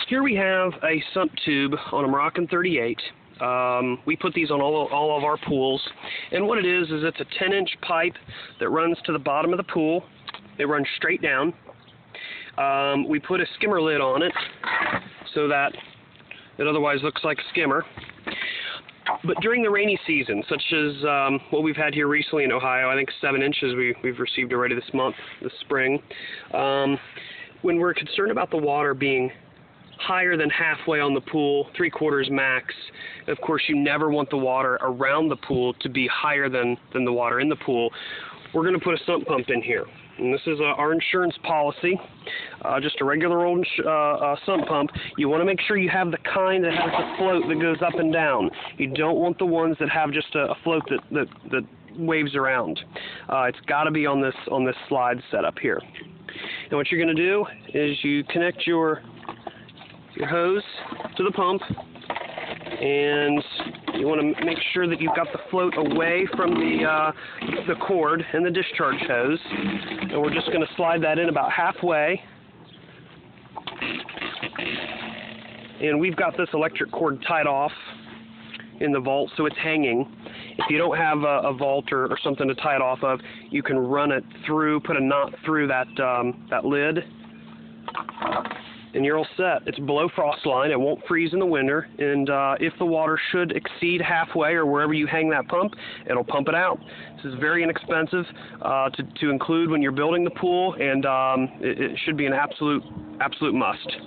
Here we have a sump tube on a Moroccan 38. We put these on all of our pools, and what it is it's a 10-inch pipe that runs to the bottom of the pool. It runs straight down. We put a skimmer lid on it so that it otherwise looks like a skimmer. But during the rainy season, such as what we've had here recently in Ohio, I think 7 inches we've received already this spring, when we're concerned about the water being higher than halfway on the pool, 3/4 max, of course you never want the water around the pool to be higher than the water in the pool, we're going to put a sump pump in here. And this is our insurance policy, just a regular old sump pump. You want to make sure you have the kind that has a float that goes up and down. You don't want the ones that have just a float that waves around. It's got to be on this slide setup here. And what you're going to do is you connect your hose to the pump, and you want to make sure that you've got the float away from the cord and the discharge hose, and we're just going to slide that in about halfway. And we've got this electric cord tied off in the vault, so it's hanging. If you don't have a vault or something to tie it off of, you can run it through, put a knot through that lid, and you're all set. It's below frost line. It won't freeze in the winter, and if the water should exceed halfway or wherever you hang that pump, it'll pump it out. This is very inexpensive to include when you're building the pool, and it should be an absolute must.